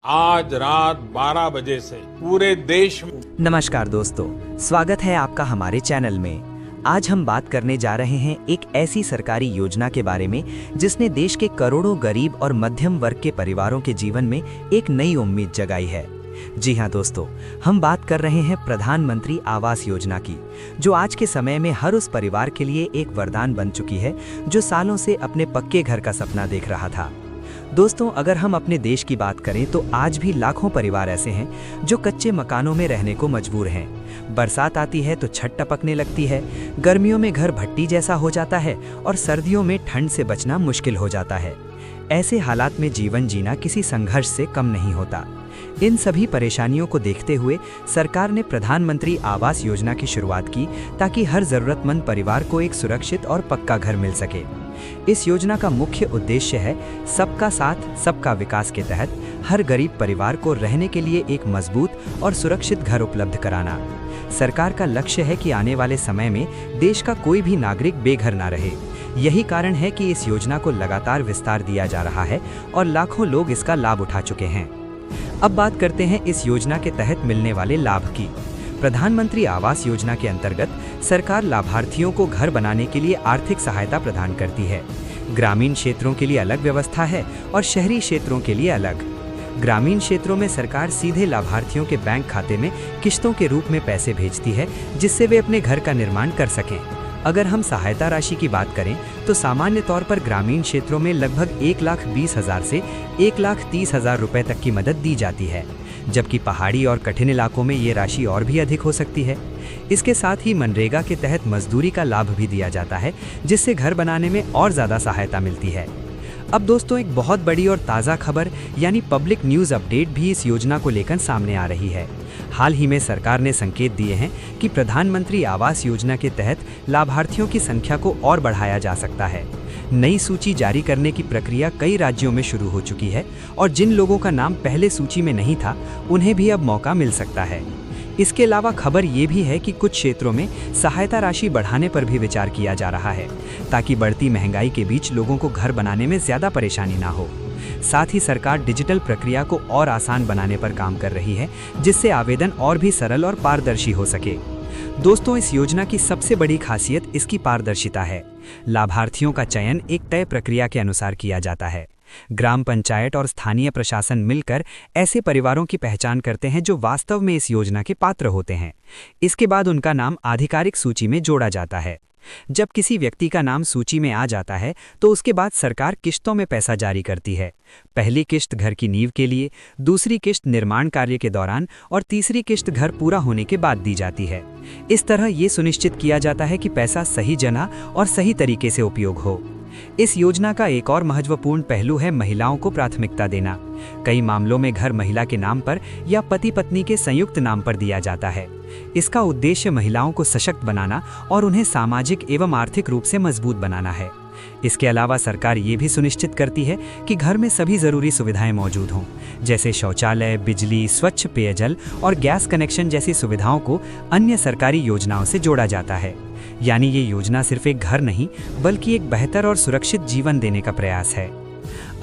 आज रात 12 बजे से पूरे देश में। नमस्कार दोस्तों, स्वागत है आपका हमारे चैनल में। आज हम बात करने जा रहे हैं एक ऐसी सरकारी योजना के बारे में जिसने देश के करोड़ों गरीब और मध्यम वर्ग के परिवारों के जीवन में एक नई उम्मीद जगाई है। जी हाँ दोस्तों, हम बात कर रहे हैं प्रधानमंत्री आवास योजना की, जो आज के समय में हर उस परिवार के लिए एक वरदान बन चुकी है जो सालों से अपने पक्के घर का सपना देख रहा था। दोस्तों, अगर हम अपने देश की बात करें तो आज भी लाखों परिवार ऐसे हैं जो कच्चे मकानों में रहने को मजबूर हैं। बरसात आती है तो छत टपकने लगती है, गर्मियों में घर भट्टी जैसा हो जाता है और सर्दियों में ठंड से बचना मुश्किल हो जाता है। ऐसे हालात में जीवन जीना किसी संघर्ष से कम नहीं होता। इन सभी परेशानियों को देखते हुए सरकार ने प्रधानमंत्री आवास योजना की शुरुआत की ताकि हर जरूरतमंद परिवार को एक सुरक्षित और पक्का घर मिल सके। इस योजना का मुख्य उद्देश्य है सबका साथ सबका विकास के तहत हर गरीब परिवार को रहने के लिए एक मजबूत और सुरक्षित घर उपलब्ध कराना। सरकार का लक्ष्य है कि आने वाले समय में देश का कोई भी नागरिक बेघर ना रहे। यही कारण है कि इस योजना को लगातार विस्तार दिया जा रहा है और लाखों लोग इसका लाभ उठा चुके हैं। अब बात करते हैं इस योजना के तहत मिलने वाले लाभ की। प्रधानमंत्री आवास योजना के अंतर्गत सरकार लाभार्थियों को घर बनाने के लिए आर्थिक सहायता प्रदान करती है। ग्रामीण क्षेत्रों के लिए अलग व्यवस्था है और शहरी क्षेत्रों के लिए अलग। ग्रामीण क्षेत्रों में सरकार सीधे लाभार्थियों के बैंक खाते में किश्तों के रूप में पैसे भेजती है, जिससे वे अपने घर का निर्माण कर सकें। अगर हम सहायता राशि की बात करें तो सामान्य तौर पर ग्रामीण क्षेत्रों में लगभग 1,20,000 से 1,30,000 रुपए तक की मदद दी जाती है, जबकि पहाड़ी और कठिन इलाकों में ये राशि और भी अधिक हो सकती है। इसके साथ ही मनरेगा के तहत मजदूरी का लाभ भी दिया जाता है, जिससे घर बनाने में और ज़्यादा सहायता मिलती है। अब दोस्तों, एक बहुत बड़ी और ताज़ा खबर यानी पब्लिक न्यूज़ अपडेट भी इस योजना को लेकर सामने आ रही है। हाल ही में सरकार ने संकेत दिए हैं कि प्रधानमंत्री आवास योजना के तहत लाभार्थियों की संख्या को और बढ़ाया जा सकता है। नई सूची जारी करने की प्रक्रिया कई राज्यों में शुरू हो चुकी है और जिन लोगों का नाम पहले सूची में नहीं था, उन्हें भी अब मौका मिल सकता है। इसके अलावा खबर ये भी है कि कुछ क्षेत्रों में सहायता राशि बढ़ाने पर भी विचार किया जा रहा है, ताकि बढ़ती महंगाई के बीच लोगों को घर बनाने में ज़्यादा परेशानी ना हो। साथ ही सरकार डिजिटल प्रक्रिया को और आसान बनाने पर काम कर रही है, जिससे आवेदन और भी सरल और पारदर्शी हो सके। दोस्तों, इस योजना की सबसे बड़ी खासियत इसकी पारदर्शिता है। लाभार्थियों का चयन एक तय प्रक्रिया के अनुसार किया जाता है। ग्राम पंचायत और स्थानीय प्रशासन मिलकर ऐसे परिवारों की पहचान करते हैं जो वास्तव में इस योजना के पात्र होते हैं। इसके बाद उनका नाम आधिकारिक सूची में जोड़ा जाता है। जब किसी व्यक्ति का नाम सूची में आ जाता है तो उसके बाद सरकार किश्तों में पैसा जारी करती है। पहली किश्त घर की नींव के लिए, दूसरी किश्त निर्माण कार्य के दौरान और तीसरी किश्त घर पूरा होने के बाद दी जाती है। इस तरह ये सुनिश्चित किया जाता है कि पैसा सही जगह और सही तरीके से उपयोग हो। इस योजना का एक और महत्वपूर्ण पहलू है महिलाओं को प्राथमिकता देना। कई मामलों में घर महिला के नाम पर या पति पत्नी के संयुक्त नाम पर दिया जाता है। इसका उद्देश्य महिलाओं को सशक्त बनाना और उन्हें सामाजिक एवं आर्थिक रूप से मजबूत बनाना है। इसके अलावा सरकार ये भी सुनिश्चित करती है कि घर में सभी जरूरी सुविधाएं मौजूद हों, जैसे शौचालय, बिजली, स्वच्छ पेयजल और गैस कनेक्शन जैसी सुविधाओं को अन्य सरकारी योजनाओं से जोड़ा जाता है। यानी ये योजना सिर्फ एक घर नहीं, बल्कि एक बेहतर और सुरक्षित जीवन देने का प्रयास है।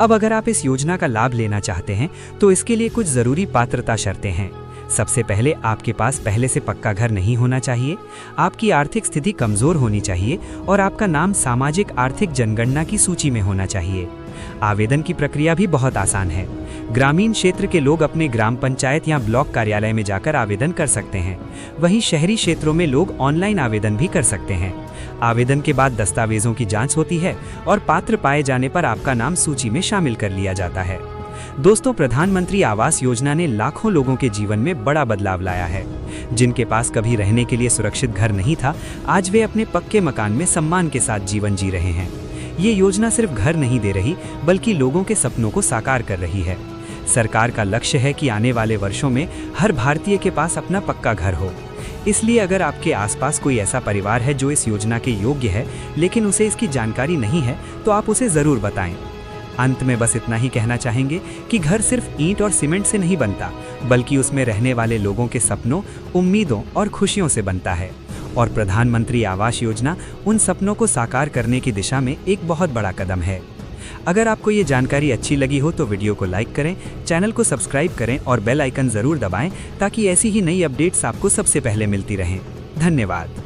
अब अगर आप इस योजना का लाभ लेना चाहते हैं तो इसके लिए कुछ जरूरी पात्रता शर्तें हैं। सबसे पहले आपके पास पहले से पक्का घर नहीं होना चाहिए, आपकी आर्थिक स्थिति कमजोर होनी चाहिए और आपका नाम सामाजिक आर्थिक जनगणना की सूची में होना चाहिए। आवेदन की प्रक्रिया भी बहुत आसान है। ग्रामीण क्षेत्र के लोग अपने ग्राम पंचायत या ब्लॉक कार्यालय में जाकर आवेदन कर सकते हैं। वहीं शहरी क्षेत्रों में लोग ऑनलाइन आवेदन भी कर सकते हैं। आवेदन के बाद दस्तावेजों की जांच होती है और पात्र पाए जाने पर आपका नाम सूची में शामिल कर लिया जाता है। दोस्तों, प्रधानमंत्री आवास योजना ने लाखों लोगों के जीवन में बड़ा बदलाव लाया है। जिनके पास कभी रहने के लिए सुरक्षित घर नहीं था, आज वे अपने पक्के मकान में सम्मान के साथ जीवन जी रहे हैं। ये योजना सिर्फ घर नहीं दे रही, बल्कि लोगों के सपनों को साकार कर रही है। सरकार का लक्ष्य है कि आने वाले वर्षों में हर भारतीय के पास अपना पक्का घर हो। इसलिए अगर आपके आसपास कोई ऐसा परिवार है जो इस योजना के योग्य है, लेकिन उसे इसकी जानकारी नहीं है, तो आप उसे ज़रूर बताएं। अंत में बस इतना ही कहना चाहेंगे कि घर सिर्फ ईंट और सीमेंट से नहीं बनता, बल्कि उसमें रहने वाले लोगों के सपनों, उम्मीदों और खुशियों से बनता है। और प्रधानमंत्री आवास योजना उन सपनों को साकार करने की दिशा में एक बहुत बड़ा कदम है। अगर आपको ये जानकारी अच्छी लगी हो तो वीडियो को लाइक करें, चैनल को सब्सक्राइब करें और बेल आइकन जरूर दबाएं ताकि ऐसी ही नई अपडेट्स आपको सबसे पहले मिलती रहें। धन्यवाद।